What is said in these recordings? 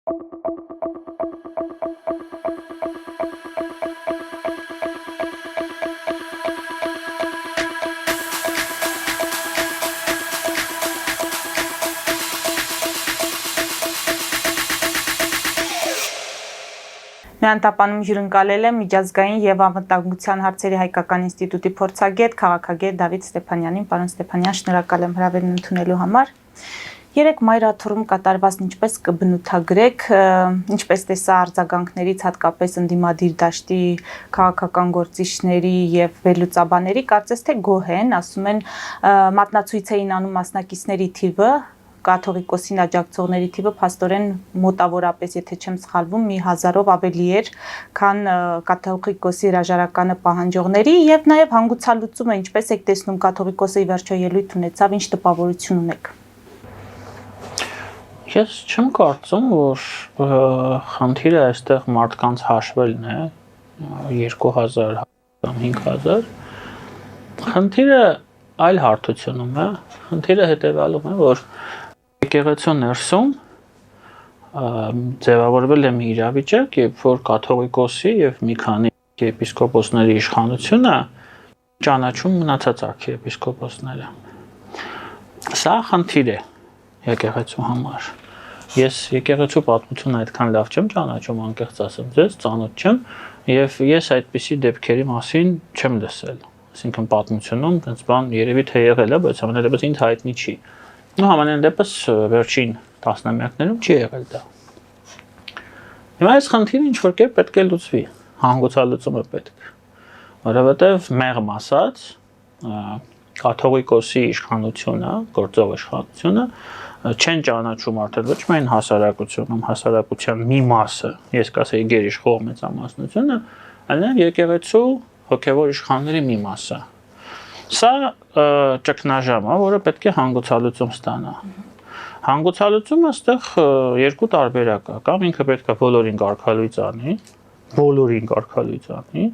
Միանտապանում հյուրընկալել է միջազգային և անվտանգության հարցերի հայկական ինստիտուտի փորձագետ, քաղաքագետ Դավիթ Ստեփանյանին։ Պարոն Ստեփանյան, շնորհակալ եմ հրավերն ընդունելու համար։ Երեկ մայրաթոռում կատարված ինչպես կբնութագրեք, ինչպես տեսա արձագանքներից, հատկապես ընդդիմադիր դաշտի քաղաքական գործիչների և վերլուծաբանների, կարծես թե գոհ են, ասում են մատնացույց էին անում մասնակիցների թիվը, կաթողիկոսին աջակցողների թիվը փաստորեն մոտավորապես, եթե չեմ սխալվում, մի 1000-ով ավելի էր, քան կաթողիկոսի հրաժարականը պահանջողների, եւ նաեւ հանգուցալուծումը, ինչպես եք տեսնում, կաթողիկոսը ի վերջո ելույթ ունեցավ, ինչ տպավորություն ունեք։ Ես չեմ կարծում, որ խնդիրը այստեղ մարդկանց հաշվելն է 2000 կամ 5000, խնդիրը այլ հարթությունում է, խնդիրը հետևյալում է, որ եկեղեցու ներսում ձևավորվել է մի իրավիճակ, երբ որ կաթողիկոսի եւ մի քանի եպիսկոպոսների իշխանությունը ճանաչում մնացած արքիեպիսկոպոսները։ Սա խնդիր է եկեղեցու համար։ Ես եկեղեցու պատմությունը այդքան լավ չեմ ճանաչում, անկեղծ ասեմ ձեզ, ծանոթ չեմ, եւ ես այդպիսի դեպքերի մասին չեմ լսել։ Այսինքն պատմությունում այնպես բան երևի թե եղել է, բայց ամենալեւս ինձ հայտնի չի։ Ու համենայն դեպս վերջին տասնամյակներում չի եղել դա։ Հիմա այս խնդիրը ինչ որ կերպ պետք է լուծվի, հանգուցալուծումը պետք։ Որովհետեւ մեղմ ասած կաթողիկոսի իշխանությունը, գործող իշխանությունը չեն ճանաչում արդեն ոչ միայն հասարակությունում, հասարակության մի մասը, ես կասեի գերիշխող մեծամասնությունը, այլ նաև եկեղեցու հոգևոր իշխանների մի մասը։ Սա ճգնաժամ է, որը պետք է հանգուցալուծում ստանա։ Հանգուցալուծումը այստեղ երկու տարբերակ կա, կամ ինքը պետք է բոլորին կարգալույծ անի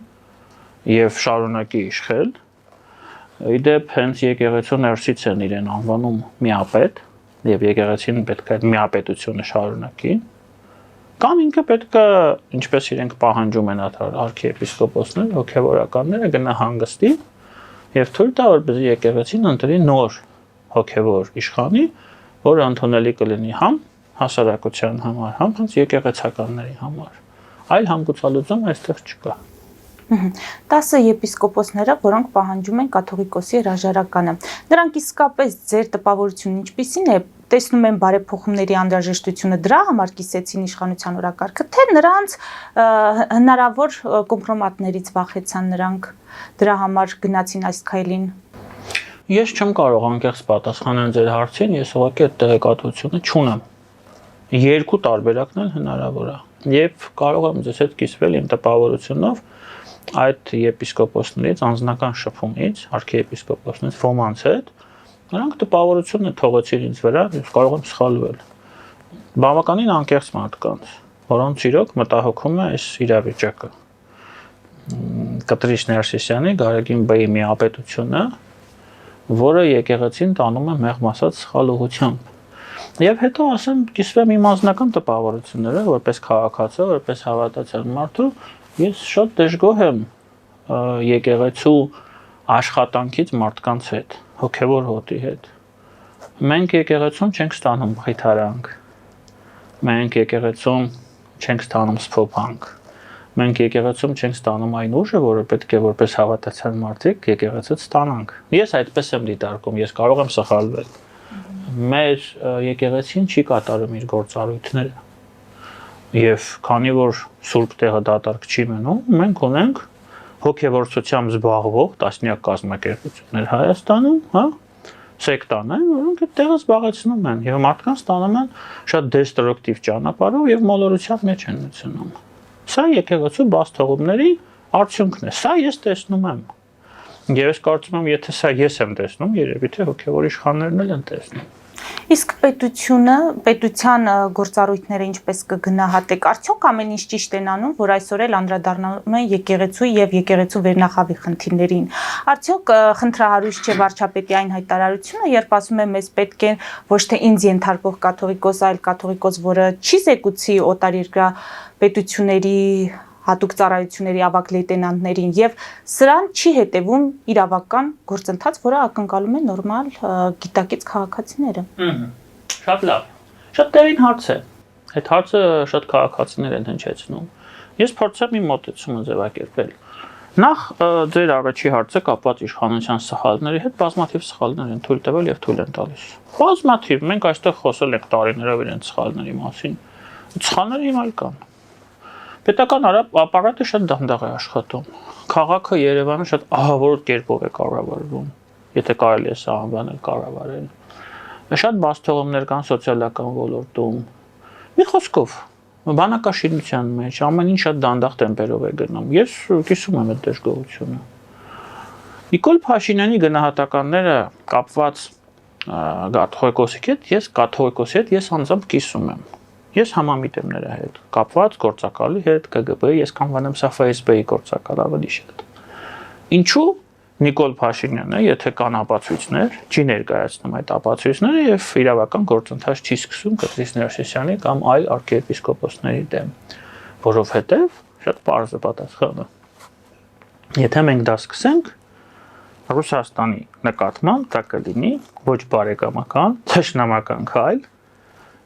եւ շարունակի իշխել։ Իդեպ հենց եկեղեցու ներսից են իրեն անվանում միապետ, եւ եկեղեցին պետք է միապետությունը շարունակի, կամ ինքը պետք է, ինչպես իրենք պահանջում են արքիեպիսկոպոսները, հոգևորականները, գնա հանգստի եւ թույլ տա, որպեսզի եկեղեցին ընտրի նոր հոգևոր իշխանի, որը ընդունելի կլինի համ հասարակության համար, համ եկեղեցականների համար։ Այլ հանգուցալուծում այստեղ չկա։ 10 եպիսկոպոսները, որոնք պահանջում են կաթողիկոսի հրաժարականը։ Նրանք իսկապես ձեր տպավորությունն ինչպիսին է, տեսնում են բարեփոխումների անհրաժեշտությունը դրա համար կիսեցին իշխանության օրակարգը, թե նրանց հնարավոր կոմպրոմատներից վախեցան նրանք, դրա համար գնացին այս քայլին։ Ես չեմ կարող անկեղծ պատասխանել ձեր հարցին, ես ուղղակի այդ տեղեկատվությունը չունեմ։ Երկու տարբերակն էլ հնարավոր է։ Եվ կարող եմ ձեզ հետ կիսվել իմ տպավորությունով այդ եպիսկոպոսներից, անձնական շփումից, արքիեպիսկոպոսներից ոմանց հետ, նրանք տպավորությունը թողեցին ինձ վրա, ես կարող եմ սխալվել։ Բավականին անկեղծ մարդկանց, որոնց իրոք մտահոգում է այս իրավիճակը։ Կտրիչ Ներսիսյանի, Գարեգին Բ-ի միապետությունը, որը եկեղեցին տանում է մեղմ ասած սխալ ուղղությամբ։ Եվ հետո ասեմ, կիսվեմ իմ անձնական տպավորությունները, որպես քաղաքացի, որպես հավատացյալ մարդու, ես շատ դժգոհ եմ եկեղեցու աշխատանքից մարդկանց հետ, հոգևոր հոտի հետ։ Մենք եկեղեցում չենք ստանում խիթարանք, մենք եկեղեցում չենք ստանում սփոփանք, մենք եկեղեցում չենք ստանում այն ուժը, որը պետք է որպես հավատացյալ մարդիկ եկեղեցուց ստանանք։ Ես այդպես եմ դիտարկում, ես կարող եմ սխալվել։ Մեր եկեղեցին չի կատարում իր գործառույթները։ Եվ քանի որ սուրբ տեղը դատարկ չի մնում, մենք ունենք հոգևորցությամբ զբաղվող տասնյակ կազմակերպություններ Հայաստանում, հա, սեկտաներ, որոնք այդ տեղը զբաղեցնում են եւ մարդկանց տանում են շատ դեստրուկտիվ ճանապարհով եւ մոլորության մեջ են մտցնում։ Սա եկեղեցու բացթողումների արդյունքն է։ Սա ես տեսնում եմ։ Եվ ես կարծում եմ, եթե սա ես եմ տեսնում, երևի թե հոգևոր իշխաններն էլ են տեսնում։ Իսկ պետության գործառույթները ինչպես կգնահատեք, արդյոք ամեն ինչ ճիշտ են անում, որ այսօր էլ անդրադառնում են եկեղեցու եւ եկեղեցու վերնախավի խնդիրներին։ Արդյոք խնդրահարույց չէ վարչապետի այն հայտարարությունը, երբ ասում է մեզ պետք է ոչ թե ինձ ենթարկող կաթողիկոս, այլ կաթողիկոս, որը չի զեկուցի օտարերկրյա պետությունների հատուկ ծառայությունների ավագ լեյտենանտներին եւ սրան չի հետևում իրավական գործընթաց, որը ակնկալում է նորմալ գիտակից քաղաքացիները։ Շատ լավ։ Շատ տեղին հարց է։ Այդ հարցը շատ քաղաքացիներ են հնչեցնում։ Ես փորձեմ իմ մոտեցումը ձևակերպել։ Նախ ձեր առաջի հարցը կապված իշխանության սխալների հետ բազմաթիվ սխալներ են թույլ տվել եւ թույլ են տալիս։ Բազմաթիվ, մենք այստեղ խոսել ենք տարիներով իրենց սխալների մասին։ Սխալները հիմա էլ կան։ Պետական ապարատը շատ դանդաղ է աշխատում։ Քաղաքը Երևանը շատ ահավոր կերպով է կառավարվում, եթե կարելի է սա անվանել կառավարել։ Շատ բացթողումներ կան սոցիալական ոլորտում։ Մի խոսքով, բանակաշինության մեջ ամեն ինչ շատ դանդաղ տեմպերով է գնում։ Ես կիսում եմ այդ դժգոհությունը։ Նիկոլ Փաշինյանի գնահատականները կապված կաթողիկոսի հետ ես անձամբ կիսում եմ։ Ես համամիտ եմ նրա հետ, կապված գործակալի հետ, ԿԳԲ-ի, ես կանվանեմ սա ՖՍԲ-ի գործակալ ավելի շատ։ Ինչու Նիկոլ Փաշինյանը, եթե կան ապացույցներ, չի ներկայացնում այդ ապացույցները եւ իրավական գործընթաց չի սկսում Կտրիս Ներսիսյանի կամ այլ arczepiskopos-ների դեմ, որովհետեւ շատ պարզ է պատասխանը։ Եթե մենք դա սկսենք, Ռուսաստանի նկատմամբ դա կլինի ոչ բարեկամական, թշնամական քայլ,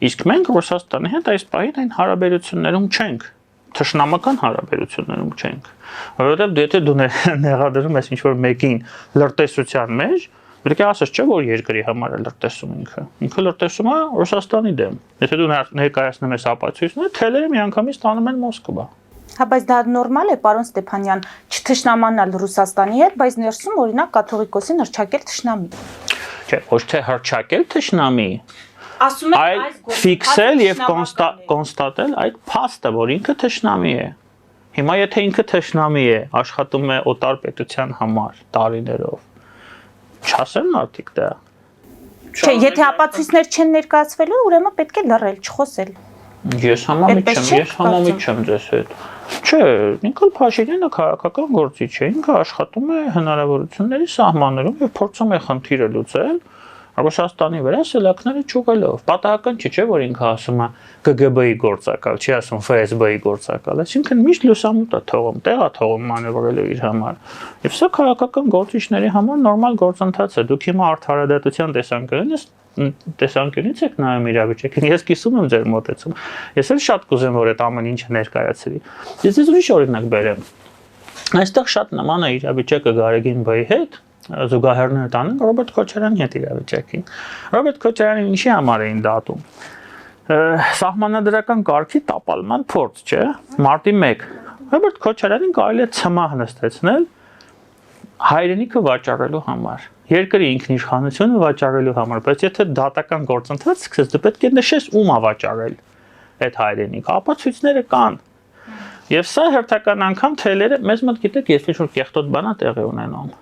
իսկ մենք Ռուսաստանի հետ այս պահին այն հարաբերություններում չենք, թշնամական հարաբերություններում չենք, որովհետև եթե դու նեղադրում ես ինչ-որ մեկին լրտեսության մեջ, պետք է ասես չէ, որ երկրի համար է լրտեսում ինքը լրտեսում է Ռուսաստանի դեմ, եթե դու ներկայացնում ես ապացույցներ, թելերը միանգամից տանում են Մոսկվա։ Հա, բայց դա նորմալ է, պարոն Ստեփանյան, չթշնամանալ Ռուսաստանի հետ, բայց ներսում օրինակ կաթողիկոսին հռչակել թշնամի։ Չէ, ոչ թե հռչակել թշնամի, ասում եք այլ ֆիքսել եւ կոնստատել այդ փաստը, որ ինքը թշնամի է։ Հիմա եթե ինքը թշնամի է, աշխատում է օտար պետության համար տարիներով, չասեն մարդիկ դա։ Չէ, եթե ապացույցներ չեն ներկայացվելու, ուրեմն պետք է լռել, չխոսել։ Ես համամիտ չեմ ձեզ հետ։ Չէ, Նիկոլ Փաշինյանը քաղաքական գործիչ է, ինքը աշխատում է հնարավորությունների սահմաններում եւ փորձում է խնդիրը լուծել Ռուսաստանի վրա սելակները ճուղելով։ Պատահական չէ, որ ինքը ասում է ԿԳԲ-ի գործակալ, չի ասում ՖՍԲ-ի գործակալ, այսինքն միշտ լուսամուտ է թողում, տեղ է թողում մանևրելու իր համար։ Եվ սա քաղաքական գործիչների համար նորմալ գործընթաց է։ Դուք հիմա արդարադատության տեսանկյունից եք նայում իրավիճակին։ Ես կիսում եմ ձեր մոտեցումը։ Ես էլ շատ կուզեմ, որ այդ ամեն ինչը ներկայացվի։ Ես ձեզ ուրիշ օրինակ բերեմ։ Այստեղ շատ նման է իրավիճակը Գարեգին Բեի հետ, զուգահեռներ տանենք Ռոբերտ Քոչարյանի հետ իրավիճակին։ Ռոբերտ Քոչարյանին ինչի համար էին դատում։ Սահմանադրական կարգի տապալման փորձ, չէ՞։ Մարտի 1 Ռոբերտ Քոչարյանին կարելի է ցմահ նստեցնել հայրենիքը վաճառելու համար, երկրի ինքնիշխանությունը վաճառելու համար, բայց եթե դատական գործընթաց սկսես, դու պետք է նշես ում է վաճառել այդ հայրենիքը, ապացույցները կան։ Եվ սա հերթական անգամ թելերը մեզ մոտ գիտեք, ես ինչ-որ կեղտոտ բան է տեղի ունենում։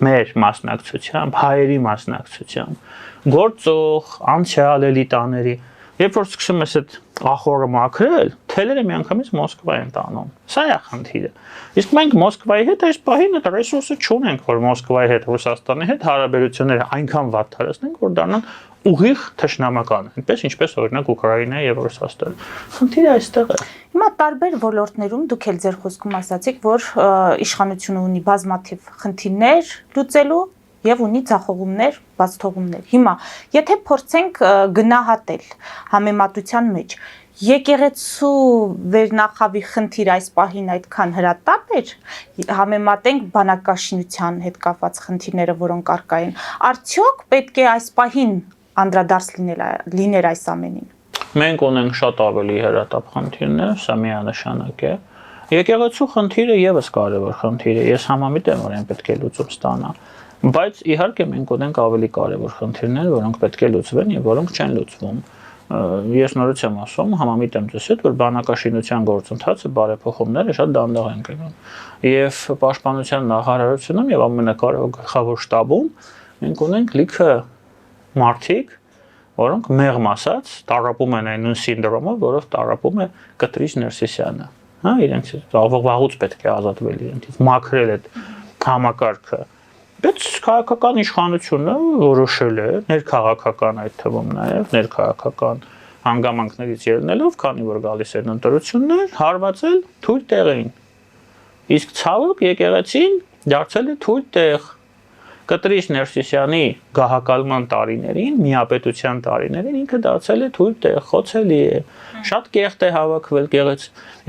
Մեր մասնակցությամբ, հայերի մասնակցությամբ, գործող, անցյալ էլիտաների, երբ որ սկսում ես այդ ախորը մաքրել, թելերը միանգամից Մոսկվա են տանում։ Սա է խնդիրը։ Իսկ մենք Մոսկվայի հետ այս պահին այդ ռեսուրսը չունենք, որ Մոսկվայի հետ, Ռուսաստանի հետ հարաբերությունները այնքան վատ դարձնենք, որ դառնան ուղիղ թշնամական, այնպես ինչպես օրինակ Ուկրաինայի եւ Ռուսաստանը։ Խնդիրը այստեղ է։ Հիմա տարբեր ոլորտներում դուք էլ ձեր խոսքում ասացիք, որ իշխանությունը ունի բազմաթիվ խնդիրներ լուծելու եւ ունի ձախողումներ, բացթողումներ։ Հիմա, եթե փորձենք գնահատել համեմատության մեջ, եկեղեցու վերնախավի խնդիր այս պահին այդքան հրատապ էր, համեմատենք բանակաշինության հետ կապված խնդիրները, որոնք առկա են, արդյոք պետք է այս պահին անդրադարձ լիներ այս ամենին։ Մենք ունենք շատ ավելի հրատապ խնդիրներ, սա միանշանակ է։ Եկեղեցու խնդիրը եւս կարևոր խնդիր է, ես համամիտ եմ, որ այն պետք է լուծում ստանա, բայց իհարկե մենք ունենք ավելի կարևոր խնդիրներ, որոնք պետք է լուծվեն եւ որոնք չեն լուծվում։ Ես նորից եմ ասում, համամիտ եմ ձեզ հետ, որ բանակաշինության գործընթացը բարեփոխումները շատ դանդաղ են գնում։ Եվ պաշտպանության նախարարությունում եւ ամենակարևոր գլխավոր շտաբում մենք ունենք լիքը մարդիկ, որոնք մեղմ ասած տարապում են այն նույն սինդրոմով, որով տարապում է Կտրիչ Ներսիսյանը։ Հա, իրենք վաղուց պետք է ազատվել իրենից, մաքրել այդ համակարգը։ Բայց քաղաքական իշխանությունը որոշել է ներքաղաքական այդ թվում նաև ներքաղաքական հանգամանքներից ելնելով, քանի որ գալիս են ընտրություններ, հարվածել թույլ տեղին։ Իսկ ցավոք եկեղեցին դարձել է թույլ տեղ։ Կտրիչ Ներսիսյանի գահակալման տարիներին, միապետության տարիներին ինքը դարձել է թույլ տեղ, խոցելի է։ Շատ կեղտ է հավաքվել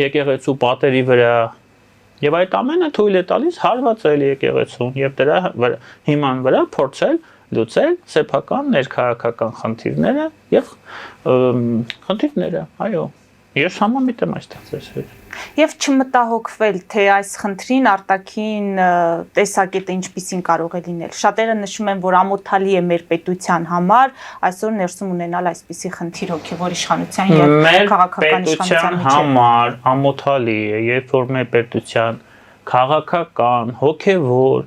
եկեղեցու պատերի վրա։ Եվ այդ ամենը թույլ է տալիս հարվածել եկեղեցուն եւ դրա հիման վրա փորձել լուծել սեփական ներքաղաքական խնդիրները եւ խնդիրները, այո։ Ես համամիտ եմ այստեղ ձեզ հետ։ Եվ չմտահոգվել, թե այս խնդրին արտաքին տեսակետը ինչպիսին կարող է լինել։ Շատերը նշում են, որ ամոթալի է մեր պետության համար այսօր ներսում ունենալ այսպիսի խնդիր հոգևոր իշխանության եւ քաղաքական իշխանության միջեւ։ Համար ամոթալի է, երբ որ մեր պետության քաղաքական, հոգևոր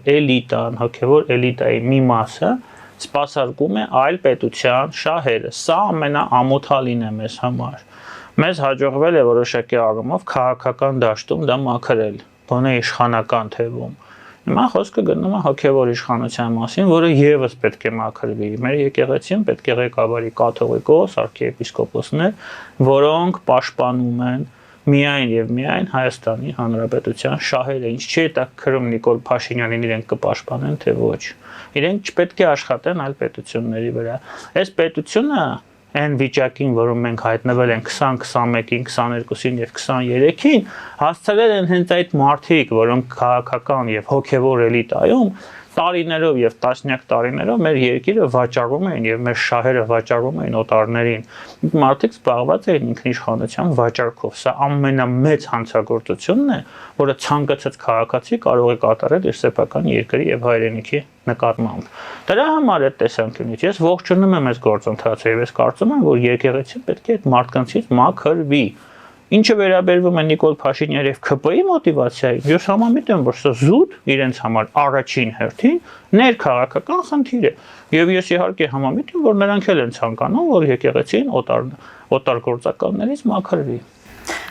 էլիտայի մի մասը սպասարկում է այլ պետության շահերը։ Սա ամենաամոթալին է մեզ համար։ Մեզ հաջողվել է որոշակի առումով քաղաքական դաշտում դա մաքրել, բոնե իշխանական թևում։ Հիմա խոսքը գնում է հոգևոր իշխանության մասին, որը եւս պետք է մաքրվի։ Մեր եկեղեցին պետք է ղեկավարի կաթողիկոս, arczepiskopos-ներ, որոնք պաշտպանում են միայն եւ միայն Հայաստանի Հանրապետության շահերը, ինչ չի հետաքրում Նիկոլ Փաշինյանին իրենք կպաշտպանեն, թե ոչ։ Իրենք չպետք է աշխատեն այլ պետությունների վրա։ Այս պետությունը այն վիճակին, որում մենք հայտնվել ենք 2021-ին, 22-ին եւ 23-ին, հասցրել են հենց այդ մարդիկ, որոնք քաղաքական եւ հոգեվոր էլիտայում տարիներով եւ տասնյակ տարիներով մեր երկիրը վաճառում էին եւ մեր շահերը վաճառում էին օտարներին։ Մարդիկ զբաղված էին ինքնիշխանության վաճառքով։ Սա ամենամեծ հանցագործությունն է, որը ցանկացած քաղաքացի կարող է կատարել իր սեփական երկրի եւ հայրենիքի նկատմամբ։ Դրա համար այդ տեսանկյունից ես ողջունում եմ այս գործընթացը եւ ես կարծում եմ, որ եկեղեցին պետք է այդ մարդկանցից մաքրվի։ Ինչը վերաբերվում է Նիկոլ Փաշինյան եւ ՔՊ-ի մոտիվացիային, ես համամիտ եմ, որ սա զուտ իրենց համար առաջին հերթին ներքաղաքական խնդիր է։ Եվ ես իհարկե համամիտ եմ, որ նրանք էլ են ցանկանում, որ եկեղեցին օտարգործականներից մաքրվի։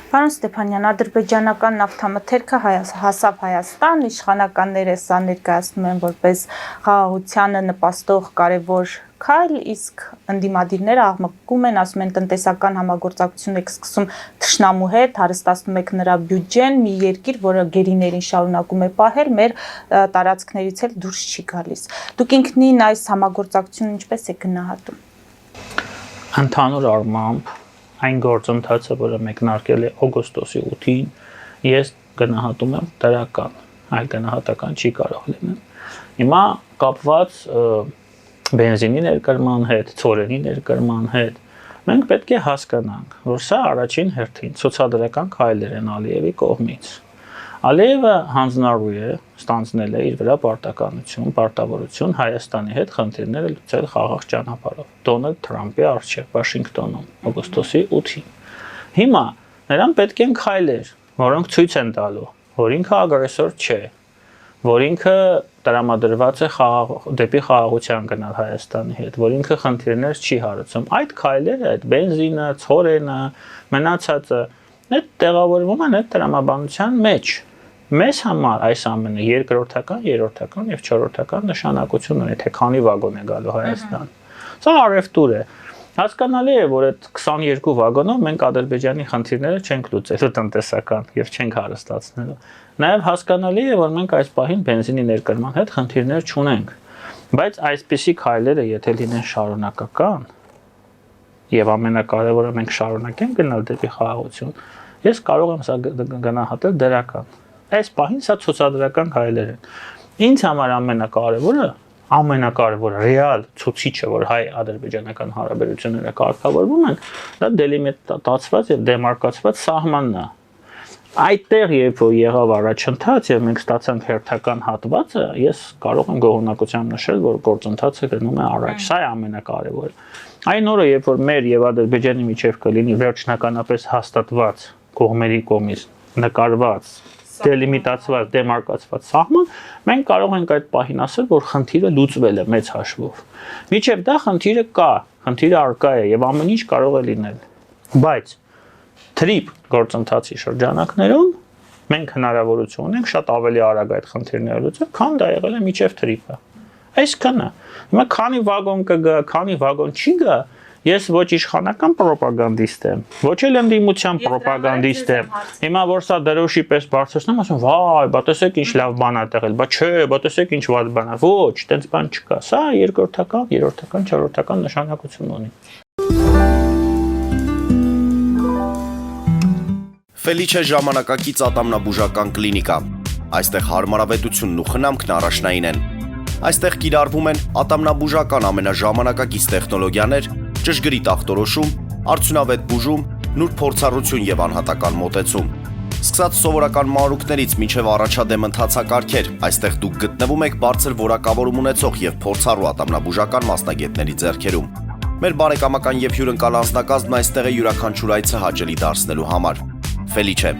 Պարոն Ստեփանյան, ադրբեջանական նավթամթերքը հասավ Հայաստան, իշխանականները սա ներկայացնում են որպես խաղաղությանը նպաստող կարևոր քայլ, իսկ ընդդիմադիրները աղմկում են, ասում են տնտեսական համագործակցություն եք սկսում թշնամու հետ, հարստացնում եք նրա բյուջեն, մի երկիր, որը գերիներին շարունակում է պահել, մեր տարածքներից էլ դուրս չի գալիս։ Դուք ինքնին այս համագործակցությունը ինչպես եք գնահատում։ Ընդհանուր առմամբ այն գործընթացը, որը մեկնարկել է օգոստոսի 8-ին, ես գնահատում եմ դրական, այլ գնահատական չի կարող լինել։ Հիմա կապված բենզինի ներկրման հետ, ցորենի ներկրման հետ, մենք պետք է հասկանանք, որ սա առաջին հերթին ցուցադրական քայլեր են Ալիևի կողմից։ Ալիևը հանձնարարու է, ստանձնել է իր վրա պարտականություն, պարտավորություն Հայաստանի հետ խնդիրները լուծել խաղաղ ճանապարհով։ Դոնալդ Թրամփի առջև Վաշինգտոնում օգոստոսի 8-ին։ Հիմա նրան պետք են քայլեր, որոնք ցույց են տալու, որ ինքը ագրեսոր չէ, որ ինքը տրամադրված է դեպի խաղաղության գնալ Հայաստանի հետ, որ ինքը խնդիրներ չի հարուցում։ Այդ քայլերը, այդ բենզինը, ցորենը, մնացածը, այդ տեղավորվում են այդ տրամաբանության մեջ։ Մեզ համար այս ամենը երկրորդական, երրորդական եւ չորրորդական նշանակություն ունի, թե քանի վագոն է գալու Հայաստան։ Սա առևտուր է։ Հասկանալի է, որ այդ 22 վագոնով մենք Ադրբեջանի խնդիրները չենք լուծելու տնտեսական եւ չենք հարստացնելու։ Նաեւ հասկանալի է, որ մենք այս պահին բենզինի ներկրման հետ խնդիրներ չունենք։ Բայց այսպիսի քայլերը, եթե լինեն շարունակական, եւ ամենակարևորը մենք շարունակենք գնալ դեպի խաղաղություն, ես կարող եմ սա գնահատել դրական։ Այս պահին սա ցուցադրական քայլեր են։ Ինձ համար ամենակարևորը ռեալ ցուցիչը, որ հայ-ադրբեջանական հարաբերությունները կարգավորվում են, դա դելիմիտացված եւ դեմարկացված սահմանն է։ Այդտեղ երբ որ եղավ առաջընթաց եւ մենք ստացանք հերթական հատվածը, ես կարող եմ գոհունակությամբ նշել, որ գործընթացը գնում է առաջ։ Սա է ամենակարևորը։ Այն օրը, երբ որ մեր եւ Ադրբեջանի միջև կլինի վերջնականապես հաստատված կողմերի կողմից նկարված դելիմիտացված, դեմարկացված սահման, մենք կարող ենք այդ պահին ասել, որ խնդիրը լուծվել է մեծ հաշվով։ Մինչև դա խնդիրը կա, խնդիրը առկա է եւ ամեն ինչ կարող է լինել։ Բայց թրիփ գործընթացի շրջանակներում մենք հնարավորություն ունենք շատ ավելի արագ այդ խնդիրները լուծել, քան դա եղել է մինչև թրիփը։ Այսքանը։ Հիմա քանի վագոն կգա, քանի վագոն չի գա, ես ոչ իշխանական ռոպագանդիստ եմ, ոչ էլ ընդդիմության ռոպագանդիստ եմ։ Հիմա որ սա դրոշի պես բարձրացնեմ, ասում վայ, բա տեսեք ինչ լավ բան ա տեղել, բա չէ, բա տեսեք ինչ վատ բան ա։ Ոչ, տենց բան չկա։ Սա երկրորդական, երրորդական, չորրորդական նշանակություն ունի։ Ֆելիչե ժամանակակից ատամնաբուժական կլինիկա։ Այստեղ հարմարավետությունն ու խնամքն առաջնային են։ Այստեղ կիրառվում են ատամնաբուժական ամենաժամանակակից տեխնոլոգիաներ, ճշգրիտ ախտորոշում, արդյունավետ բուժում, նուրբ փորձառություն եւ անհատական մոտեցում։ Սկսած սովորական մանրուքներից մինչև առաջադեմ ընթացակարգեր, այստեղ դուք գտնվում եք բարձր որակավորում ունեցող եւ փորձառու ատամնաբուժական մասնագետների ձեռքերում։ Մեր բարեկամական եւ հյուրընկալ անձնակազմն այստեղ է յուրաքանչյուր այցը հաճելի դարձնելու համար։ Ֆելիչե,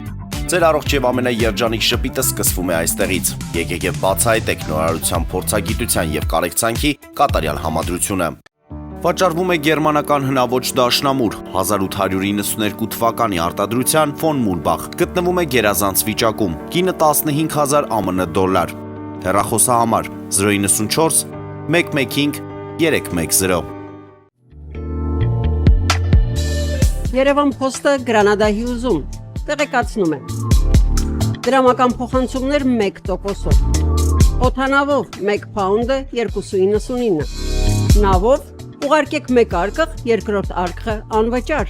ձեր առողջ եւ ամենաերջանիկ շպիտը սկսվում է այստեղից։ Եկեք եւ բացահայտեք նորարարության փորձագիտության եւ կարեկցանքի կատարյալ համադրությունը։ Վաճառվում է գերմանական հնաոճ դաշնամուր 1892 թվականի արտադրության ֆոն Մուրբախ։ Գտնվում է գերազանց վիճակում։ Կինը 15000 ԱՄՆ դոլար։ Հեռախոսահամար 094 115 310։ Երևան փոստը Գրանադա Հյուզում տեղեկացնում է։ Դրամական փոխանցումներ 1%-ով։ Օդանավով 1 փաունդը 2.99։ Նավով ուղարկեք 1 արկղ, երկրորդ արկղը անվճար։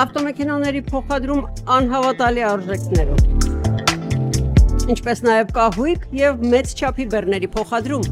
Ավտոմեքենաների փոխադրում անհավատալի արժեքներով։ Ինչպես նաև կահույք եւ մեծ չափի բեռների փոխադրում։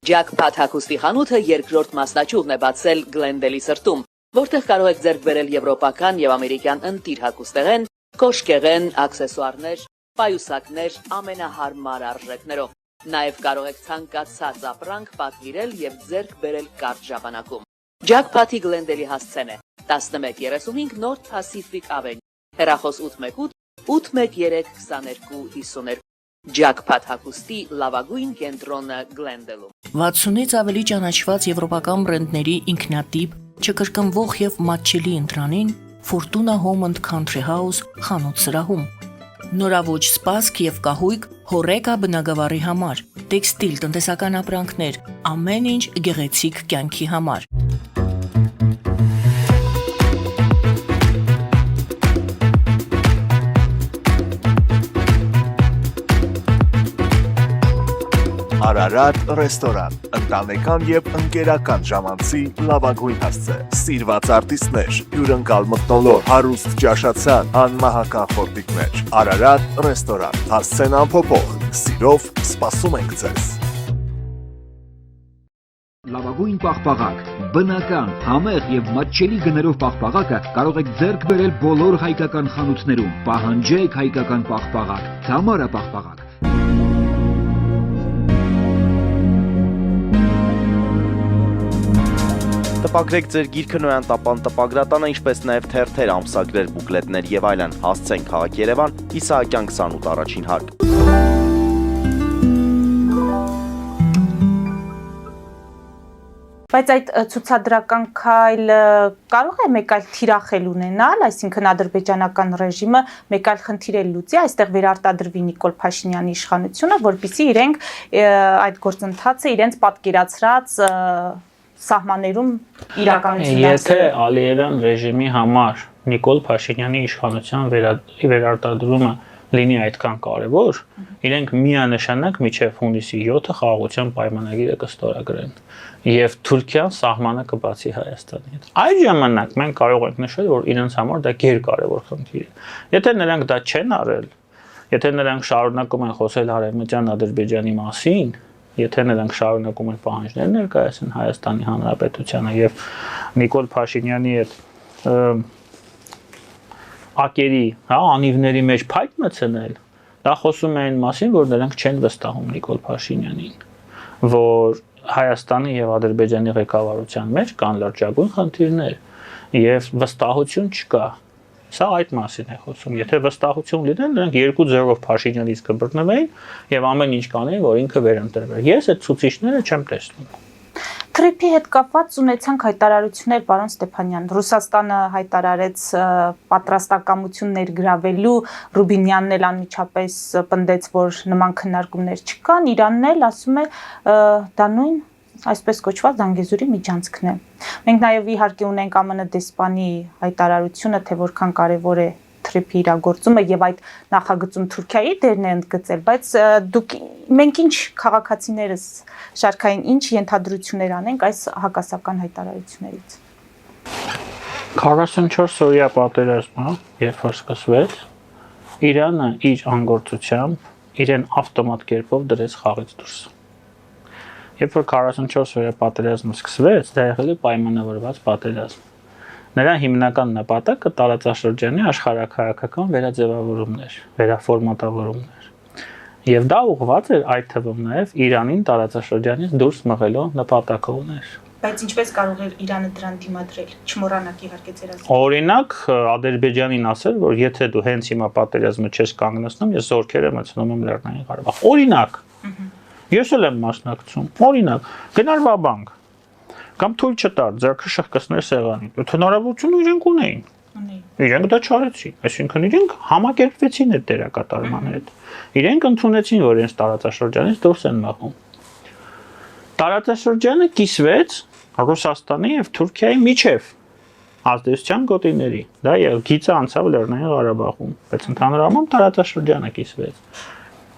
Ջաքփաթ հագուստի խանութը երկրորդ մասնաճյուղն է բացել Գլենդելի սրտում, որտեղ կարող եք ձեռք բերել եվրոպական եւ ամերիկյան ընտիր հագուստեղեն, կոշկեղեն, աքսեսուարներ, պայուսակներ ամենահարմար արժեքներով։ Նաև կարող եք ցանկացած ապրանք պատվիրել եւ ձեռք բերել կարճ ժամանակում։ Ջաքփաթի Գլենդելի հասցեն է 1135 North Pacific Avenue, հեռախոս 818 813 2252։ Ջաքփաթ հագուստի լավագույն կենտրոնը Գլենդելում։ 60-ից ավելի ճանաչված եվրոպական բրենդների ինքնատիպ, չկրկնվող եւ մատչելի ընտրանին Fortuna Home and Country House խանութ սրահում։ Նորավոճ սպասք եւ կահույք հորեկա բնագավառի համար, տեքստիլ, տնտեսական ապրանքներ, ամեն ինչ գեղեցիկ կյանքի համար։ Արարատ ռեստորան, ընտանեկան եւ ընկերական ժամանցի լավագույն հասցե, սիրված արտիստներ, հյուրընկալ մթնոլորտ, հարուստ ճաշացան, անմահական խորտիկներ։ Արարատ ռեստորան, հասցեն անփոփոխ, սիրով սպասում ենք ձեզ։ Լավագույն պաղպաղակ, բնական, համեղ եւ մատչելի գներով պաղպաղակը կարող եք ձեռք բերել բոլոր հայկական խանութներում։ Պահանջեք հայկական պաղպաղակ, Թամարա պաղպաղակ։ Տպագրեք ձեր գիրքը Նոյան տապան տպագրատանը, ինչպես նաև թերթեր, ամսագրեր, բուկլետներ եւ այլն։ Հասցեն քաղաք Երևան, Իսահակյան 28 առաջին հարկ։ Բայց այդ ցուցադրական քայլը կարող է մեկ այլ թիրախել ունենալ, այսինքն ադրբեջանական ռեժիմը մեկ այլ խնդիր էլ լուծի, այստեղ վերարտադրվի Նիկոլ Փաշինյանի իշխանությունը, որպեսզի իրենք այդ գործընթացը իրենց պատկերացրած սահմաններում իրականություն Եթե Ալիևյան ռեժիմի համար Նիկոլ Փաշինյանի իշխանության վերարտադրումը լինի այդքան կարևոր, իրենք միանշանակ մինչև հունիսի 7-ը խաղաղության պայմանագիրը կստորագրեն եւ Թուրքիան սահմանը կբացի Հայաստանի հետ։ Այդ ժամանակ մենք կարող ենք նշել, որ իրենց համար դա գերկարևոր խնդիր է։ Եթե նրանք դա չեն արել, եթե նրանք շարունակում են խոսել Արևմտյան Ադրբեջանի մասին, եթե նրանք շարունակում են պահանջներ ներկայացնել Հայաստանի Հանրապետությանը եւ Նիկոլ Փաշինյանի այդ ակերի, անիվների մեջ փայտ մտցնել, դա խոսում է այն մասին, որ նրանք չեն վստահում Նիկոլ Փաշինյանին, որ Հայաստանի եւ Ադրբեջանի ղեկավարության մեջ կան լրջագույն խնդիրներ եւ վստահություն չկա։ Սա այդ մասին է խոսում։ Եթե վստահություն լիներ, նրանք 2-0-ով Փաշինյանից կբռնվեին եւ ամեն ինչ կանեին, որ ինքը վերընտրվեր։ Ես այդ ցուցիչները չեմ տեսնում։ Թրիփի հետ կապված ունեցանք հայտարարություններ, պարոն Ստեփանյան։ Ռուսաստանը հայտարարեց պատրաստակամություն ներգրավելու, Ռուբինյանն էլ անմիջապես պնդեց, որ նման քննարկումներ չկան, Իրանն էլ ասում է դա նույն այսպես կոչված Զանգեզուրի միջանցքն է։ Մենք նաև իհարկե ունենք ԱՄՆ դեսպանի հայտարարությունը, թե որքան կարևոր է թրիփի իրագործումը եւ այդ նախագծում Թուրքիայի դերն է ընդգծել, բայց մենք ինչ քաղաքացիներս շարքային ինչ ենթադրություններ անենք այս հակասական հայտարարություններից։ 44 օրյա պատերազմը, երբ որ սկսվեց, Իրանը իր անգործությամբ իրեն ավտոմատ կերպով դրեց խաղից դուրս։ Երբ որ 44 օրյա պատերազմը սկսվեց, դա եղել է պայմանավորված պատերազմ։ Նրա հիմնական նպատակը տարածաշրջանի աշխարհաքաղաքական վերաձևավորումներ, վերաֆորմատավորումներ։ Եվ դա ուղղված էր այդ թվում նաև Իրանին տարածաշրջանից դուրս մղելու նպատակով ուներ։ Բայց ինչպես կարող էր Իրանը դրան դիմադրել։ Չմոռանաք իհարկե ձեր ասած։ Օրինակ Ադրբեջանին ասել, որ եթե դու հենց հիմա պատերազմը չես կանգնեցնում, ես զորքերը մտցնում եմ Լեռնային Ղարաբաղ։ Օրինակ։ Ես էլ եմ մասնակցում։ Օրինակ, գնար Վաբանկ կամ թույլ չտար ձեռքը շղկացներ սեղանին։ Այդ հնարավորությունը իրենք ունեին։ Իրենք դա չարեցին, այսինքն իրենք համակերպվեցին այդ դերակատարման հետ։ Իրենք ընդունեցին, որ իրենց տարածաշրջանից դուրս են մղում։ Տարածաշրջանը կիսվեց Ռուսաստանի եւ Թուրքիայի միջև ազդեցության գոտիների։ Դա գիծը անցավ Լեռնային Ղարաբաղում, բայց ընդհանուր առմամբ տարածաշրջանը կիսվեց։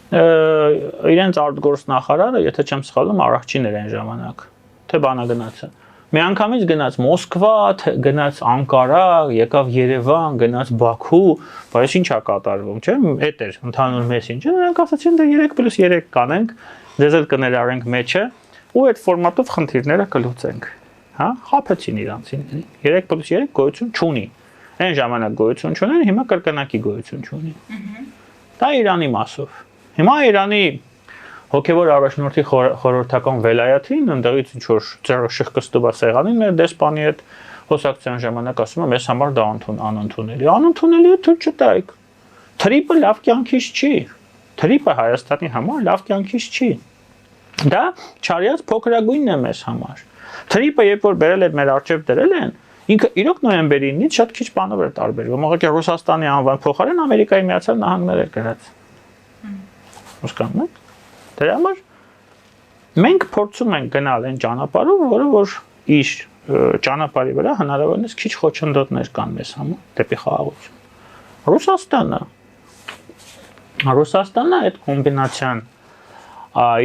Իրենց արտգործնախարարը, եթե չեմ սխալվում, Արաքչին էր այն ժամանակ, թե բանագնացը։ Միանգամից գնաց Մոսկվա, գնաց Անկարա, եկավ Երևան, գնաց Բաքու, բայց ինչ է կատարվում, չէ՞, այդ էր ընդհանուր մեսենջը, նրանք ասացին դե 3+3 կանենք, դեզ էլ կներառենք մեջը ու այդ ֆորմատով խնդիրները կլուծենք, հա, խափեցին իրանցին, 3+3 գոյություն չունի, այն ժամանակ գոյություն չուներ, հիմա կրկնակի գոյություն չունի, դա Իրանի մասով, հիմա Իրանի հոգևոր առաջնորդի խորհրդական վելայաթին, ընդդեղից ինչ-որ ձեռը շղկստուբա սեղանին մեր դեսպանի հետ խոսակցության ժամանակ ասում է, մեզ համար դա անընդունելի, անընդունելի է թույլ չտայք, թրիպը լավ կյանքից չի, թրիպը Հայաստանի համար լավ կյանքից չի, դա չարյած փոքրագույնն է մեզ համար, թրիպը երբ որ բերել է մեր առջև դրել են, ինքը իրոք նոյեմբերի 9-ից շատ քիչ բանով էր տարբերվում, ուղղակի Ռուսաստանի անվան փոխարեն Ամերիկայի Միացյալ Նահանգներ էր գրած, հասկանում եք? Դրա համար մենք փորձում ենք գնալ այն ճանապարհով, որը որ իր ճանապարհի վրա հնարավորինս քիչ խոչընդոտներ կան մեզ համար դեպի խաղաղություն։ Ռուսաստանը այդ կոմբինացիան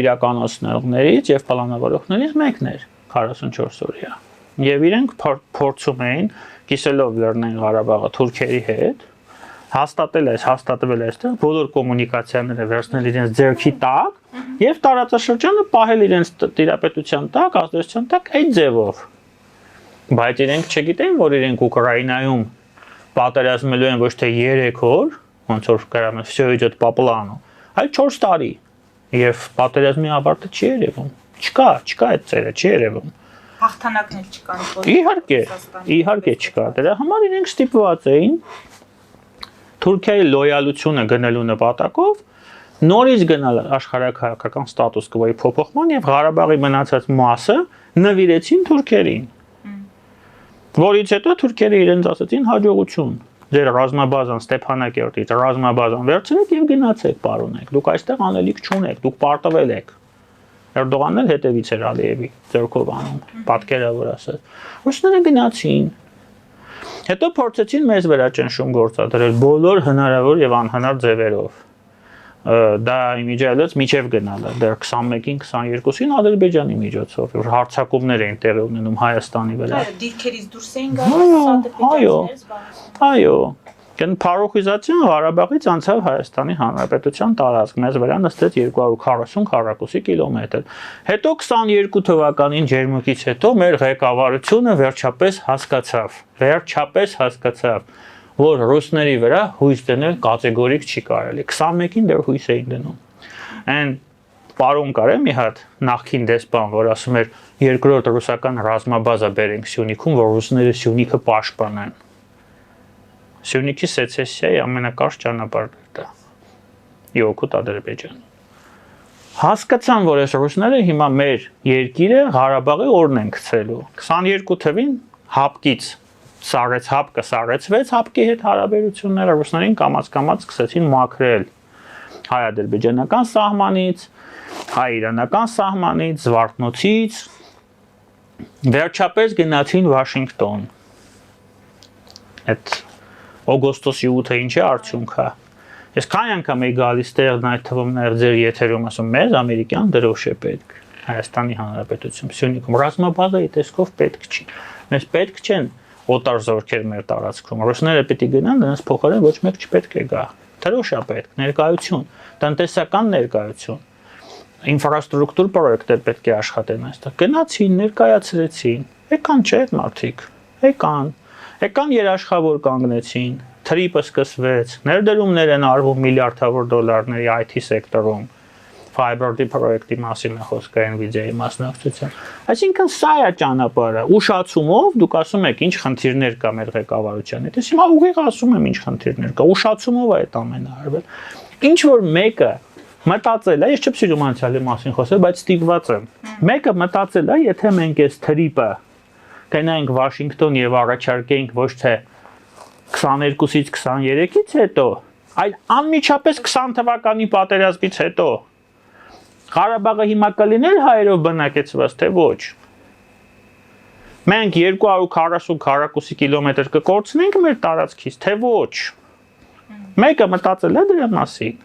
իրականացնողներից եւ պլանավորողներից մեկն էր 44 օրյա։ Եվ իրենք փորձում էին կիսելով Լեռնային Ղարաբաղը Թուրքիայի հետ հաստատվել է այստեղ բոլոր կոմունիկացիաները վերցնել իրենց ձեռքի տակ եւ տարածաշրջանը պահել իրենց տիրապետության տակ, ազդեցության տակ այդ ձևով։ Բայց իրենք չգիտեն, որ իրենք Ուկրաինայում պատերազմելու են ոչ թե 3 օր, ոնց որ գրում են всё идет по плану, այլ 4 տարի։ Եվ պատերազմի ավարտը չի երևում։ Չկա այդ ծերը, չի երևում։ Հաղթանակներ չկան։ Իհարկե չկա։ Դրա համար իրենք ստիպված էին Թուրքիայի լոյալությունը գնելու նպատակով նորից գնալ աշխարհաքաղաքական ստատուս կվոյի փոփոխման եւ Ղարաբաղի մնացած մասը նվիրեցին թուրքերին։ Որից հետո թուրքերը իրենց ասացին հաջողություն։ Ձեր ռազմաբազան Ստեփանակերտից ռազմաբազան վերցրեք եւ գնացեք, պարոնեք։ Դուք այստեղ անելիք չունեք, դուք պարտվել եք։ Էրդողանն էլ հետևից էր Ալիևի ձեռքով անում, պատկերավոր ասած։ Ռուսները գնացին։ Հետո փորձեցին մեզ վրա ճնշում գործադրել բոլոր հնարավոր եւ անհնար ձևերով։ Դա իմիջիալից միջև գնալը, դեռ 21-ին 22-ին Ադրբեջանի միջոցով, որ հարձակումներ էին տեղի ունենում Հայաստանի վրա։ Այո, դիրքերից դուրս էին գալիս ադրբեջանցիները զբաղեցնում։ Այո։ Փարոխիզացիան Ղարաբաղից անցավ Հայաստանի Հանրապետության տարածք, մեզ վրա նստեց 240 քառակուսի կիլոմետր։ Հետո 22 թվականին ջերմուկից հետո մեր ղեկավարությունը վերջապես հասկացավ, որ ռուսների վրա հույս դնել կատեգորիկ չի կարելի։ 21-ին դեռ հույս էին դնում։ Այն պարոն կար մի հատ նախկին դեսպան, որ ասում էր երկրորդ ռուսական ռազմաբազա բերենք Սյունիքում, որ ռուսները Սյունիքը պաշտպանեն։ Սյունիքի սեցեսիայի ամենակարճ ճանապարհն դա։ Իոքուտ Ադրբեջան։ Հասկացան, որ այս ռուսները հիմա մեր երկիրը Ղարաբաղի օրն են գցելու։ 22 թվին հապկից հապկը սառեցվեց, հապկի հետ հարաբերությունները ռուսներին կամաց-կամաց սկսեցին մաքրել հայ-ադրբեջանական սահմանից, հայ-իրանական սահմանից, Զվարթնոցից, վերջապես գնացին Վաշինգտոն։ Այդ օգոստոսի 8-ը ինչ է արդյունքը։ Ես քանի անգամ եի գալիս տեղ այդ թվում նաև ձեր եթերում ասում մեզ ամերիկյան դրոշ է պետք Հայաստանի Հանրապետություն Սյունիքում ռազմաբազայի տեսքով պետք չի մեզ պետք չեն օտար զորքեր մեր տարածքում ռուսները պետք է գնան դրանց փոխարեն ոչ մեկ չպետք է գա դրոշ է պետք ներկայություն տնտեսական ներկայություն ինֆրաստրուկտուր պրոյեկտներ պետք է աշխատեն այստեղ գնացին ներկայացրեցին եկան չէ այդ մարդիկ եկան երաշխավոր կանգնեցին Թրիպը սկսվեց, ներդրումներ են արվում միլիարդավոր դոլարների IT սեկտորում, Fiber-D պրոյեկտի մասին է խոսքը Nvidia-ի մասնակցությամբ։ Այսինքն սա է ճանապարհը, ուշացումով դուք ասում եք ինչ խնդիրներ կա մեր ղեկավարության հետ։ Ես հիմա ուղիղ ասում եմ ինչ խնդիրներ կա, ուշացումով է այդ ամենը արվել։ Ինչ որ մեկը մտածել է, ես չեմ սիրում անցյալի մասին խոսել, բայց ստիպված եմ։ Մեկը մտածել է, եթե մենք այս Թրիպը գնայինք Վաշինգտոն եւ առաջարկեինք ոչ թե 22-ից 23-ից հետո, այլ անմիջապես 20 թվականի պատերազմից հետո Ղարաբաղը հիմա կլիներ հայերով բնակեցված, թե ոչ։ Մենք 240 քառակուսի կիլոմետր կկորցնենք մեր տարածքից, թե ոչ։ Մեկը մտածել է դրա մասին։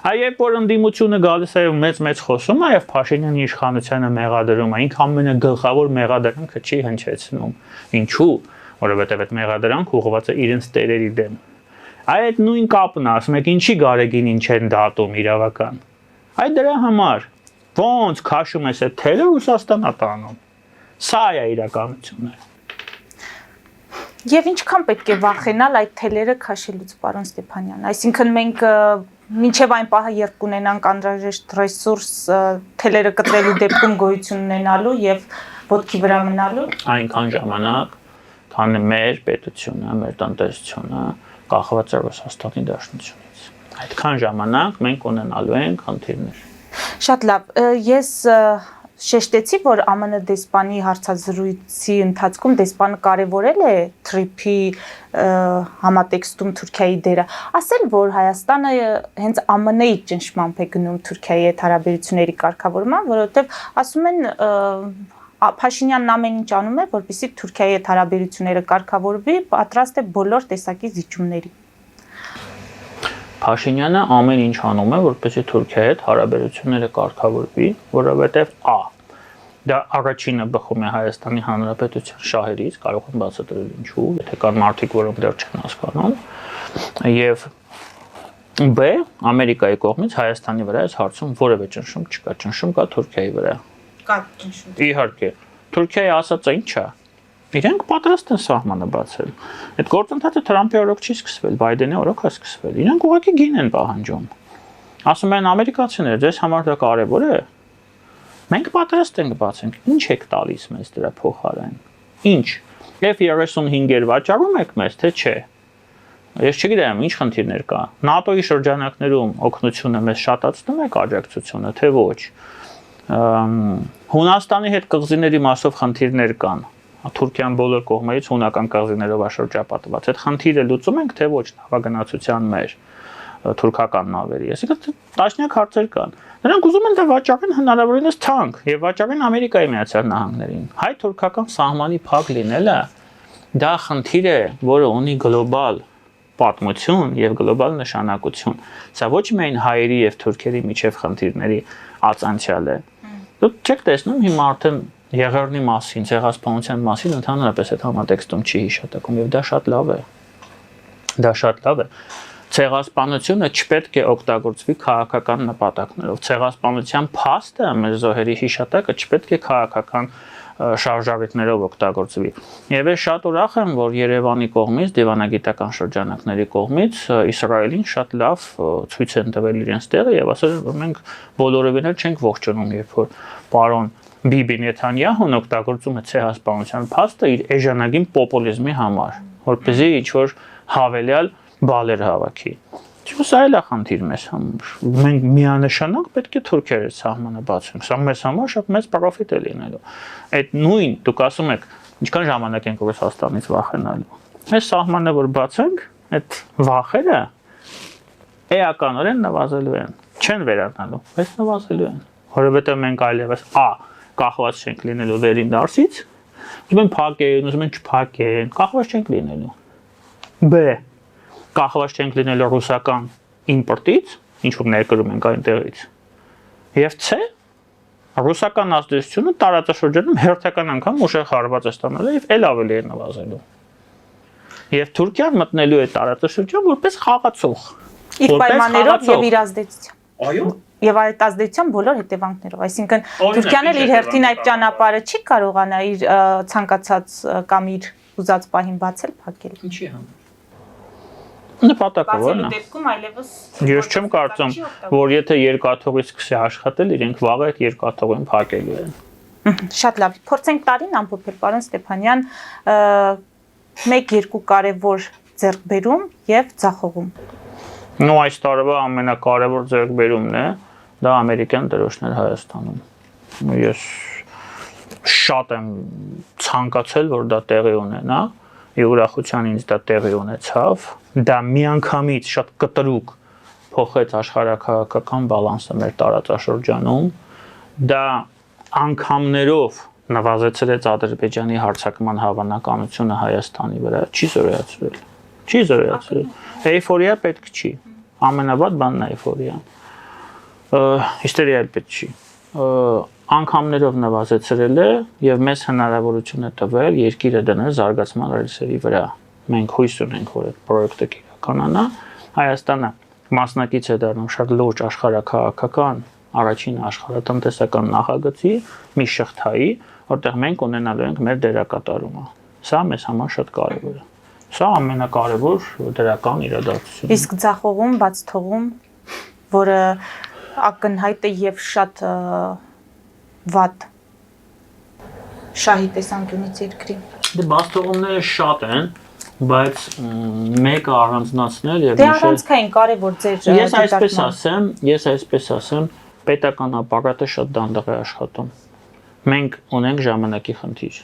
Այբ որ ընդդիմությունը գալիս է մեծ խոսում է եւ Փաշինյանի իշխանությանը մեղադրում է, ինքը ամենագլխավոր մեղադրանքը չի հնչեցնում։ Ինչու՞։ Որովհետև այդ մեղադրանքը ուղղված է իրենց տերերի դեմ։ Այդ նույն կապն ասում եք ինչի Գարեգինին չեն դատում իրավական։ Այդ դրա համար ոնց քաշում ես այդ թելը Ռուսաստանա տանում։ Սա է իրականությունը։ Եվ ինչքան պետք է վախենալ այդ թելերը քաշելուց, պարոն Ստեփանյան։ Այսինքն մենք մինչև այն պահը, երբ կունենանք անհրաժեշտ ռեսուրս թելերը կտրելու դեպքում գոյություն ունենալու եւ ոտքի վրա մնալու, այնքան ժամանակ քան մեր պետությունը, մեր տնտեսությունը կախված է Ռուսաստանի Դաշնությունից։ Այդքան ժամանակ մենք ունենալու ենք խնդիրներ։ Շատ լավ, ես շեշտեցի, որ ԱՄՆ դեսպանի հարցազրույցի ընթացքում դեսպանը կարևորել է Թրիփի համատեքստում Թուրքիայի դերը, ասել, որ Հայաստանը հենց ԱՄՆ-ի ճնշմամբ է գնում Թուրքիայի հետ հարաբերությունների կարգավորման, որովհետև ասում են Փաշինյանն ամեն ինչ անում է, որպեսզի Թուրքիայի հետ հարաբերությունները կարգավորվի, պատրաստ է բոլոր տեսակի զիջումների։ Փաշինյանը ամեն ինչ անում է, որպեսզի Թուրքիայի հետ հարաբերությունները կարգավորվի, որովհետև դա առաջինը բխում է Հայաստանի Հանրապետության շահերից, կարող եմ բացատրել ինչու, եթե կան մարդիկ, որոնք դեռ չեն հասկանում, եւ B Ամերիկայի կողմից Հայաստանի վրա այս հարցում որևէ ճնշում չկա, ճնշում կա Թուրքիայի վրա։ Կա ճնշում։ Իհարկե, Թուրքիայի ասածը ի՞նչ է։ Իրենք պատրաստ են սահմանը բացել։ Այդ գործընթացը Թրամփի օրոք չի սկսվել, Բայդենի օրոք է սկսվել։ Իրենք ուղղակի գին են պահանջում։ Ասում են ամերիկացիները, ձեզ համար դա կարևոր է։ Մենք պատրաստ ենք բացենք։ Ինչ եք տալիս մեզ դրա փոխարեն։ Ինչ։ F-35-եր վաճառում եք մեզ, թե չէ։ Ես չգիտեմ, ինչ խնդիրներ կա։ ՆԱՏՕ-ի շրջանակներում օգնությունը մեզ շատացնում է աջակցությունը, թե ոչ։ Հունաստանի հետ կղզիների մասով խնդիրներ կան։ Թուրքիան բոլոր կողմերից հունական կղզիներով է շրջապատված։ Այդ խնդիրը լուծում ենք, թե ոչ նավագնացության մեր թուրքական նավերի։ Այսինքն տասնյակ հարցեր կան։ Նրանք ուզում են դա վաճառեն հնարավորինս թանկ եւ վաճառեն Ամերիկայի Միացյալ Նահանգներին։ Հայ-թուրքական սահմանի փակ լինելը դա խնդիր է, որը ունի գլոբալ պատմություն եւ գլոբալ նշանակություն։ Սա ոչ միայն հայերի եւ թուրքերի միջև խնդիրների ածանցյալ է։ Դուք չեք տեսնում հիմա արդեն Եղեռնի մասին, ցեղասպանության մասին ընդհանրապես այդ համատեքստում չի հիշատակում եւ դա շատ լավ է։ Դա շատ լավ է։ Ցեղասպանությունը չպետք է օգտագործվի քաղաքական նպատակներով։ Ցեղասպանության փաստը մեր զոհերի հիշատակը չպետք է քաղաքական շարժառիթներով օգտագործվի։ Եվ ես շատ ուրախ եմ, որ Երևանի կողմից, դիվանագիտական շրջանակների կողմից Իսրայելին շատ լավ ցույց են տվել իրենց տեղը եւ ասել, որ մենք բոլորովին էլ չենք ողջունում, երբ որ պարոն Բիբի Նեթանյահուն օգտագործում է ցեղասպանության փաստը իր էժանագին պոպուլիզմի համար, որպեսզի ինչ որ հավելյալ բալեր հավաքի։ Չէ՞ սա էլ է խնդիր մեզ համար։ Մենք միանշանակ պետք է թուրքերը սահմանը բացենք։ Սա մեզ համար շատ մեծ պրոֆիտ է լինելու։ Այդ նույն դուք ասում եք, ինչքան ժամանակ ենք Ռուսաստանից վախենալու։ Այս սահմանը որ բացենք, այդ վախերը էականորեն նվազելու են, չեն վերանալու, բայց նվազելու են, որովհետև մենք այլևս կախված չենք լինելու վերին դարսից, ուզում են փակեն, ուզում են չփակեն, կախված չենք լինելու։ B. Կախված չենք լինելու ռուսական իմպորտից, ինչ որ ներկրում ենք այնտեղից։ Եվ C. Ռուսական ազդեցությունը տարածաշրջանում հերթական անգամ ուժեղ հարված է ստանալու եւ էլ ավելի է նվազելու։ Եվ Թուրքիան մտնելու է տարածաշրջան որպես խաղացող։ Իր պայմաններով եւ իր ազդեցությամբ։ Այո։ Եվ այդ ազդեցության բոլոր հետևանքներով, այսինքն Թուրքիան էլ իր հերթին այդ ճանապարհը չի կարողանա իր ցանկացած կամ իր ուզած պահին բացել, փակել։ Ինչի՞ համար։ Նպատակը ո՞րն է։ Դեպքում այլևս Ես չեմ կարծում, որ եթե երկաթողից սկսի աշխատել, իրենք վաղը այդ երկաթողին փակելու են։ Շատ լավ։ Փորձենք տարին ամփոփել, պարոն Ստեփանյան, 1-2 կարևոր ձեռքբերում եւ ձախողում։ Նո այս տարվա ամենակարևոր ձեռքբերումն է դա ամերիկյան դրոշներ Հայաստանում։ Ես շատ եմ ցանկացել, որ դա տեղի ունենա, եւ ուրախության ինձ դա տեղի ունեցավ։ Դա միանգամից շատ կտրուկ փոխեց աշխարհակահաղական բալանսը մեր տարածաշրջանում։ Դա անգամներով նվազեցրեց Ադրբեջանի հարձակման հավանականությունը Հայաստանի վրա, չի զորացրել։ Չի զորացրել։ Էйֆորիա պետք չի։ Ամենավատ բանն է էйֆորիան։ Հիստերիա պետք չի։ Անգամներով նվազեցրել է եւ մեզ հնարավորություն է տվել երկիրը դնել զարգացման ռելսերի վրա։ Մենք հույս ունենք, որ այդ պրոյեկտը կիրականանա։ Հայաստանը մասնակից է դառնում շատ լուրջ աշխարհակահաղական առաջին աշխարհատնտեսական նախագծի մի շղթայի, որտեղ մենք ունենալու ենք մեր դերակատարումը։ Սա մեզ համար շատ կարևոր է։ Սա ամենակարևոր դրական իրադարձությունն է։ Իսկ ձախողում, բաց թողում, որը ակնհայտ է եւ շատ վատ շահի տեսանկյունից երկրի։ Դե բաց թողումները շատ են, բայց մեկը առանձնացնել եւ Դե առանցքային կարևոր ձեր Ես այսպես ասեմ, պետական ապարատը շատ դանդաղ է աշխատում։ Մենք ունենք ժամանակի խնդիր։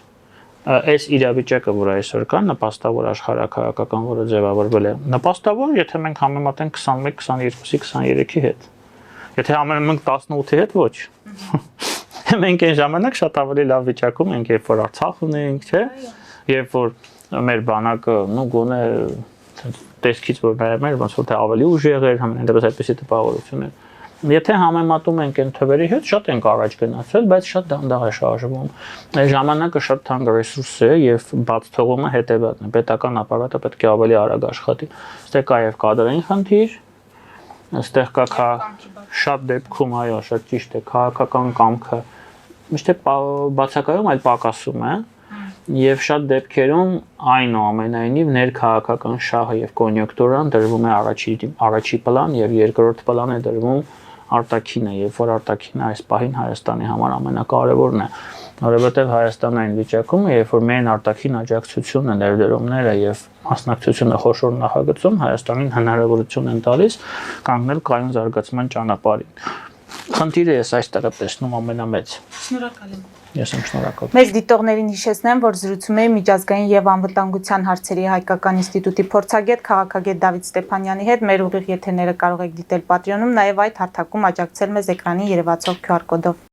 Այս իրավիճակը, որ այսօր կա, նպաստավոր աշխարհակահաղական, որը ձևավորվել է, նպաստավոր, եթե մենք համեմատենք 21, 22-ի, 23-ի հետ։ Եթե համեմատենք 18-ի հետ, ոչ։ Մենք այն ժամանակ շատ ավելի լավ վիճակում ենք, երբ որ Արցախ ունենք, չէ՞։ Երբ որ մեր բանակը, նո գոնե տեսքից որ նայում էր, ոնց որ թե ավելի ուժեղ էր, համենայնդեպս այդպեսի տպավորություն էր։ Եթե համեմատում ենք այն թվերի հետ, շատ ենք առաջ գնացել, բայց շատ դանդաղ է շարժվում։ Այս ժամանակը շատ թանկ ռեսուրս է եւ բաց թողումը հետեւյալն է։ Պետական ապարատը պետք է ավելի արագ աշխատի։ Այստեղ կա եւ կադրային խնդիր, այստեղ կա շատ դեպքում, այո, շատ ճիշտ է, քաղաքական կամքը միշտ բացակայում, այլ պակասում է։ Եվ շատ դեպքերում այնուամենայնիվ ներքաղաքական շահը եւ կոնյունկտուրան դրվում է առաջի պլան եւ երկրորդ պլան է դրվում արտաքինը, երբ որ արտաքինը այս պահին Հայաստանի համար ամենակարևորն է, որովհետեւ Հայաստանն այն վիճակում է, երբ որ միայն արտաքին աջակցությունը, ներդրումները եւ մասնակցությունը խոշոր նախագծում Հայաստանին հնարավորություն են տալիս կանգնել կայուն զարգացման ճանապարհին։ Խնդիրը ես այստեղ եմ տեսնում ամենամեծ։ Շնորհակալ եմ։ Ես եմ շնորհակալ։ Մեր դիտողներին հիշեցնեմ, որ զրուցում էի միջազգային եւ անվտանգության հարցերի հայկական ինստիտուտի փորձագետ քաղաքագետ Դավիթ Ստեփանյանի հետ։ Մեր ուղիղ եթերները կարող եք դիտել Patreon-ում, նաեւ այդ հարթակում աջակցել մեզ էկրանին երևացող QR կոդով։